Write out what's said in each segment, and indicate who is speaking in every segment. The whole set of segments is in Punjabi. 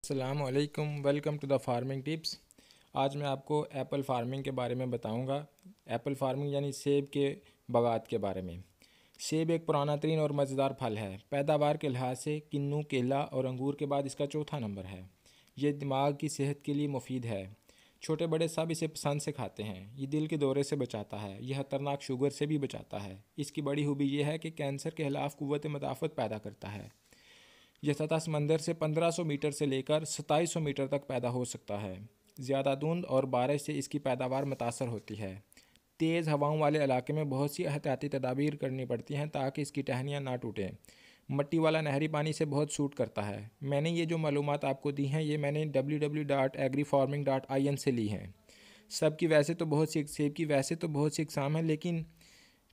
Speaker 1: अस्सलामुअलैकुम, welcome to the farming tips. आज मैं आपको एप्पल फार्मिंग के बारे में बताऊंगा। एप्पल फार्मिंग यानी सेब के बागात के बारे में। सेब एक पुराना तरीन और मज़ेदार फल है। पैदावार के लिहाज से किन्नू, केला और अंगूर के बाद इसका चौथा नंबर है। ये दिमाग की सेहत के लिए मुफीद है। छोटे बड़े सब इसे पसंद से खाते हैं। ये दिल के दौरे से बचाता है। यह खतरनाक शुगर से भी बचाता है। इसकी बड़ी खूबी यह है कि कैंसर के खिलाफ क़ुव्वत मुदाफ़त पैदा करता है। यह सतह समंदर से 1500 मीटर से लेकर 2700 मीटर तक पैदा हो सकता है। ज़्यादा धुंध और बारिश से इसकी पैदावार मुतासर होती है। तेज़ हवाओं वाले इलाके में बहुत सी एहतियाती तदाबीर करनी पड़ती हैं ताकि इसकी टहनियाँ ना टूटें। मट्टी वाला नहरी पानी से बहुत सूट करता है। मैंने ये जो मालूमात आपको दी हैं ये मैंने www.agrifarming.in से ली हैं। सेब की वैसे तो बहुत सी इकसाम हैं, लेकिन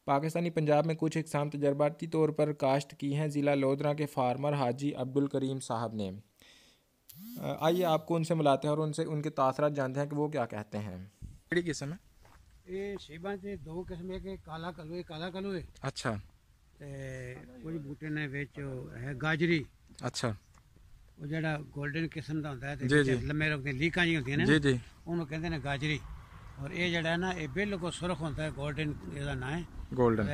Speaker 1: पाकिस्तानी पंजाब में कुछ इकसाम तजर्बाती तौर पर काश्त की हैं ज़िला लोधरा के फार्मर हाजी अब्दुल करीम साहब ने। आइए आपको उनसे मिलाते हैं और उनसे उनके तासरात जानते हैं कि वो क्या कहते हैं। बड़ी किस्म है
Speaker 2: ये सेबां ते दो किस्म के काला कलू है।
Speaker 1: अच्छा।
Speaker 2: ते कोई बूटे ने विच है गाजरी।
Speaker 1: अच्छा।
Speaker 2: वो जेड़ा गोल्डन किस्म दा होंदा है ते
Speaker 1: जी जी
Speaker 2: लम्मे रखदे लीकां जी होंदियां ने
Speaker 1: जी जी
Speaker 2: ओनू कहंदे ने गाजरी। और ये जेड़ा है ना ये बिल्कुल सुरख होंदा है, गोल्डन इसदा नाम है
Speaker 1: गोल्डन।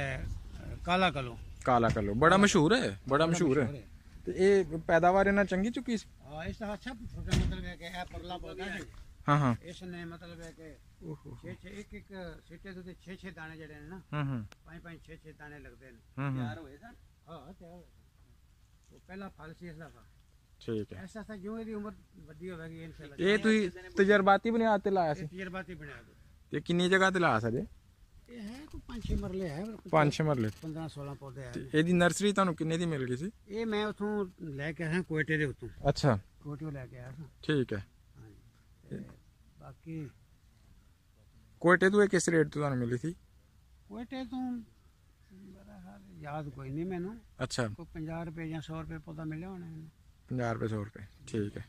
Speaker 2: काला कलू
Speaker 1: बड़ा मशहूर है, तो ये पैदावार इन्ना चंगी चुकी।
Speaker 2: हां इसदा अच्छा मतलब है कि ए परला पौधा है।
Speaker 1: हाँ
Speaker 2: इसने मतलब है कि एक सीटे तो 6 दाने जड़े हैं ना, 5-6 दाने लगते हैं। तैयार हुए था। हां तैयार हुए तो पहला फल सी इसदा था।
Speaker 1: ठीक है।
Speaker 2: ऐसा था जो इसकी उम्र बड़ी होगी इंशाल्लाह।
Speaker 1: ये तुसी तजर्बाती बुनियाद ते लाया सी?
Speaker 2: तजर्बाती बुनियाद
Speaker 1: ते कितनी जगह ते लाया सा जे?
Speaker 2: ये है तो 5-6 मरले है।
Speaker 1: 5-6 मरले
Speaker 2: 15-16 पौधे है।
Speaker 1: ਇਹਦੀ ਨਰਸਰੀ ਤੁਹਾਨੂੰ ਕਿੰਨੇ ਦੀ ਮਿਲ ਗਈ ਸੀ?
Speaker 2: ये मैं उथों लेके आया कोयटे दे उतों।
Speaker 1: अच्छा
Speaker 2: कोयटे लेके आया था।
Speaker 1: ठीक है।
Speaker 2: हां जी। बाकी
Speaker 1: कोयटे ਤੋਂ किस रेट ਤੋਂ ਤੁਹਾਨੂੰ ਮਿਲੀ ਸੀ?
Speaker 2: कोयटे तो मेरा हाल याद कोई नहीं मैनू।
Speaker 1: अच्छा
Speaker 2: कोई 50 रुपए या 100 रुपए पौधा मिले होने।
Speaker 1: 50 रुपए 100 रुपए ठीक है।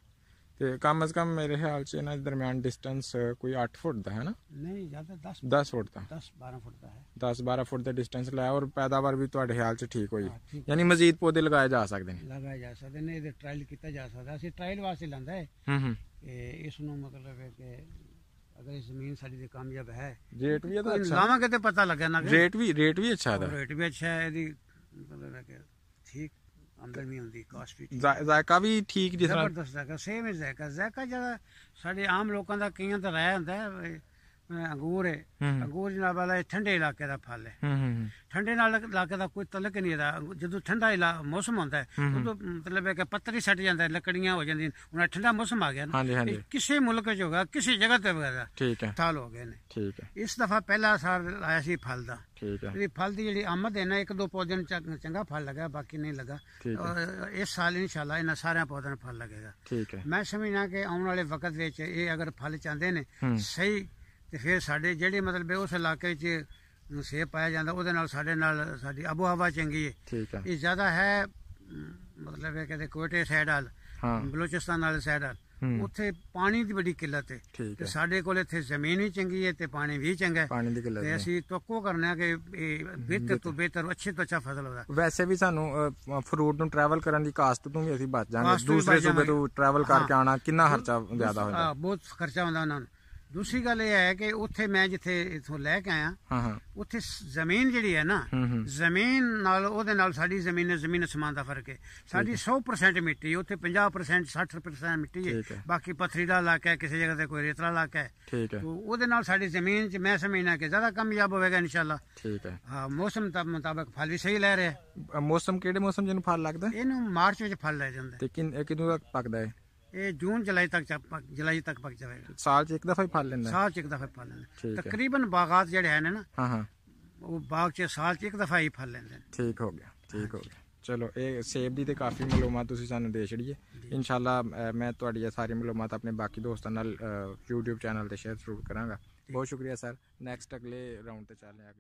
Speaker 1: ਤੇ ਕਮ ਅਜ਼ ਕਮ ਮੇਰੇ ਖਿਆਲ ਚ ਇਹਨਾਂ ਦੇ ਦਰਮਿਆਨ ਡਿਸਟੈਂਸ ਕੋਈ 8 ਫੁੱਟ ਦਾ ਹੈ ਨਾ?
Speaker 2: नहीं ज्यादा
Speaker 1: 10 ਫੁੱਟ ਦਾ।
Speaker 2: 10-12 फुट का है।
Speaker 1: 10-12 ਫੁੱਟ ਦਾ ਡਿਸਟੈਂਸ ਲਾਇਆ ਔਰ ਪੈਦਾਵਾਰ ਵੀ ਤੁਹਾਡੇ ਖਿਆਲ ਚ ਠੀਕ ਹੋਈ।
Speaker 2: हाँ, ठीक
Speaker 1: ਯਾਨੀ ਮਜ਼ੀਦ ਪੌਦੇ ਲਗਾਏ ਜਾ ਸਕਦੇ ਨੇ।
Speaker 2: लगाए जा सकते ने। ਇਹਦੇ ਟ੍ਰਾਇਲ ਕੀਤਾ ਜਾ ਸਕਦਾ। ਅਸੀਂ ਟ੍ਰਾਇਲ ਵਾਸਤੇ ਲਾਂਦਾ ਹੈ ਕਿ ਇਸ ਨੂੰ ਮਤਲਬ ਹੈ ਕਿ ਅਗਰ ਇਹ ਜ਼ਮੀਨ ਸਾਡੀ ਦੇ ਕਾਮਯਾਬ ਹੈ
Speaker 1: ਰੇਟ ਵੀ ਇਹਦਾ ਅੱਛਾ
Speaker 2: ਲਾਵਾਂਗੇ ਤੇ ਪਤਾ ਲੱਗੇ ਨਾ।
Speaker 1: ਰੇਟ ਵੀ ਅੱਛਾ ਹੈ।
Speaker 2: ਰੇਟ ਵੀ ਅੱਛਾ ਹੈ ਇਹਦੀ ਮਤਲਬ ਹੈ ਕਿ ਠੀਕ ਆਮਦਨੀ ਹੁੰਦੀ, ਕਾਸਟ ਵੀ
Speaker 1: ਜ਼ਾਇਕਾ ਵੀ ਠੀਕ ਜਿਸ ਤਰ੍ਹਾਂ
Speaker 2: ਜ਼ਬਰਦਸਤ ਹੈਗਾ। ਸੇਮ ਹੀ ਜ਼ਾਇਕਾ ਜਿਹੜਾ ਸਾਡੇ ਆਮ ਲੋਕਾਂ ਦਾ ਕਈਆਂ ਦਾ ਰਾਇਆ ਹੁੰਦਾ ਹੈ ਅੰਗੂਰ ਹੈ। ਅੰਗੂਰ ਜਨਾਬ ਵਾਲਾ ਠੰਡੇ ਇਲਾਕੇ ਦਾ ਫਲ ਹੈ। ਠੰਡੇ ਨਾਲ ਇਲਾਕੇ ਦਾ ਕੋਈ ਤਲਕ ਨਹੀਂ ਇਹਦਾ। ਜਦੋਂ ਠੰਡਾ ਮੌਸਮ ਹੁੰਦਾ ਹੈ ਉਦੋਂ ਮਤਲਬ ਹੈ ਕਿ ਪੱਤਰ ਹੀ ਸੱਟ ਜਾਂਦਾ, ਲੱਕੜੀਆਂ ਹੋ ਜਾਂਦੀਆਂ। ਹੁਣ ਠੰਡਾ ਮੌਸਮ ਆ ਗਿਆ ਨਾ, ਕਿਸੇ ਮੁਲਕ ਚ ਹੋਗਾ, ਕਿਸੇ ਜਗ੍ਹਾ ਤੇ ਹੋਗਾ,
Speaker 1: ਠੀਕ ਹੈ
Speaker 2: ਸਾਲ ਹੋ ਗਏ ਨੇ।
Speaker 1: ਠੀਕ ਹੈ।
Speaker 2: ਇਸ ਦਫਾ ਪਹਿਲਾ ਸਾਲ ਆਇਆ ਸੀ ਫਲ ਦਾ।
Speaker 1: ਠੀਕ ਹੈ।
Speaker 2: ਇਹਦੀ ਫਲ ਦੀ ਜਿਹੜੀ ਆਮਦ ਹੈ ਨਾ, 1-2 ਪੌਦੇ ਨੂੰ ਚੰਗਾ ਫਲ ਲੱਗਾ, ਬਾਕੀ ਨਹੀਂ ਲੱਗਾ। ਇਸ ਸਾਲ ਇਨਸ਼ਾਅੱਲਾ ਇਹਨਾਂ ਸਾਰਿਆਂ ਪੌਦਿਆਂ ਨੂੰ ਫਲ ਲੱਗੇਗਾ।
Speaker 1: ਠੀਕ ਹੈ।
Speaker 2: ਮੈਂ ਸਮਝਣਾ ਕਿ ਆਉਣ ਵਾਲੇ ਵਕਤ ਵਿੱਚ ਇਹ ਅਗਰ ਫਲ ਚਾਹੁੰਦੇ ਨੇ ਸਹੀ ਤੇ ਫਿਰ ਸਾਡੇ ਜਿਹੜੇ ਮਤਲਬ ਉਸ ਇਲਾਕੇ 'ਚ ਸੇਬ ਪਾਇਆ ਜਾਂਦਾ ਉਹਦੇ ਨਾਲ ਸਾਡੇ ਨਾਲ ਸਾਡੀ ਆਬੋ ਹਵਾ ਚੰਗੀ ਹੈ।
Speaker 1: ਠੀਕ ਹੈ।
Speaker 2: ਇਹ ਜ਼ਿਆਦਾ ਹੈ ਮਤਲਬ ਹੈ ਕਿ ਕੋਇਟੇ ਸਾਈਡ ਵਾਲ, ਬਲੋਚਿਸਤਾਨ ਵਾਲੇ ਸਾਈਡ ਵਾਲ, ਉੱਥੇ ਪਾਣੀ ਦੀ ਬੜੀ ਕਿੱਲਤ ਹੈ ਤੇ ਸਾਡੇ ਕੋਲ ਇੱਥੇ ਜ਼ਮੀਨ ਵੀ ਚੰਗੀ ਹੈ ਤੇ ਪਾਣੀ ਵੀ ਚੰਗਾ ਹੈ ਤੇ ਅਸੀਂ ਤੋਕੋ ਕਰਨਾ ਕਿ ਇਹ ਬਿਹਤਰ ਤੋਂ ਬਿਹਤਰ, ਅੱਛੇ ਤੋਂ ਅੱਛਾ ਫਸਲ ਹੋਵੇ।
Speaker 1: ਵੈਸੇ ਵੀ ਸਾਨੂੰ ਫਰੂਟ ਨੂੰ ਟਰੈਵਲ ਕਰਨ ਦੀ ਕਾਸਟ ਤੋਂ ਵੀ ਅਸੀਂ ਬਚ ਜਾਵਾਂਗੇ। ਦੂਸਰੇ ਸੂਬੇ ਤੋਂ ਟਰੈਵਲ ਕਰਕੇ ਆਉਣਾ ਕਿੰਨਾ ਖਰਚਾ ਜ਼ਿਆਦਾ ਹੋ ਜਾਂਦਾ?
Speaker 2: ਬਹੁਤ ਖਰਚਾ ਹੁੰਦਾ ਉਹਨਾਂ ਨੂੰ। ਦੂਸਰੀ ਗੱਲ ਇਹ ਹੈ ਕਿ ਉੱਥੇ ਮੈਂ ਜਿੱਥੇ ਇਥੋਂ ਲੈ ਕੇ ਆਇਆ ਉੱਥੇ ਜ਼ਮੀਨ ਜਿਹੜੀ ਹੈ ਨਾ, ਜ਼ਮੀਨ ਨਾਲ ਉਹਦੇ ਨਾਲ ਸਾਡੀ ਜ਼ਮੀਨ ਅਸਮਾਨ ਦਾ ਫਰਕ ਹੈ। ਸਾਡੀ 100% ਮਿੱਟੀ, ਉੱਥੇ 50% 60% ਮਿੱਟੀ ਹੈ। ਬਾਕੀ ਪਥਰੀਲਾ ਇਲਾਕਾ ਹੈ, ਕਿਸੇ ਜਗ੍ਹਾ ਤੇ ਕੋਈ ਰੇਤਲਾ ਇਲਾਕਾ ਹੈ। ਉਹਦੇ ਨਾਲ ਸਾਡੀ ਜ਼ਮੀਨ 'ਚ ਮੈਂ ਸਮਝਣਾ ਕਿ ਜ਼ਿਆਦਾ ਕਾਮਯਾਬ ਹੋਵੇਗਾ ਇਨਸ਼ਾਅੱਲਾ। ਠੀਕ ਹੈ। ਹਾਂ, ਮੌਸਮ ਮੁਤਾਬਕ ਫਲ ਵੀ ਸਹੀ ਲੈ ਰਿਹਾ।
Speaker 1: ਮੌਸਮ ਕਿਹੜੇ ਮੌਸਮ ਜਿਹਨੂੰ ਫਲ ਲੱਗਦਾ?
Speaker 2: ਇਹਨੂੰ ਮਾਰਚ ਵਿੱਚ ਫਲ ਲੈ ਜਾਂਦਾ।
Speaker 1: ਤੇ ਕਿਦੋਂ ਤੱਕ ਪੱਕਦਾ ਹੈ?
Speaker 2: ਇਹ ਜੂਨ ਜੁਲਾਈ ਤੱਕ ਪੱਕ ਜਾਵੇਗਾ।
Speaker 1: ਸਾਲ 'ਚ ਇੱਕ ਦਫਾ ਹੀ ਫਲ ਲੈਂਦਾ?
Speaker 2: ਸਾਲ 'ਚ ਇੱਕ ਦਫਾ ਫਲ ਲੈਂਦਾ। ਤਕਰੀਬਨ ਬਾਗਾਤ ਜਿਹੜੇ ਹਨ ਨਾ, ਉਹ ਬਾਗ 'ਚ ਸਾਲ 'ਚ ਇੱਕ ਦਫਾ ਹੀ ਫਲ ਲੈਂਦੇ ਨੇ।
Speaker 1: ਠੀਕ ਹੋ ਗਿਆ। ਚਲੋ ਇਹ ਸੇਬ ਦੀ ਤੇ ਕਾਫੀ ਮਾਲੂਮਾਤ ਤੁਸੀਂ ਸਾਨੂੰ ਦੇ ਛੜੀਏ। ਇਨਸ਼ਾਅੱਲਾ ਮੈਂ ਤੁਹਾਡੀ ਇਹ ਸਾਰੀ ਮਾਲੂਮਾਤ ਆਪਣੇ ਬਾਕੀ ਦੋਸਤਾਂ ਨਾਲ YouTube ਚੈਨਲ ਤੇ ਸ਼ੇਅਰ ਜ਼ਰੂਰ ਕਰਾਂਗਾ। ਬਹੁਤ ਸ਼ੁਕਰੀਆ ਸਰ। ਨੈਕਸਟ ਅਗਲੇ ਰਾਊਂਡ ਤੇ ਚੱਲਦੇ ਹਾਂ।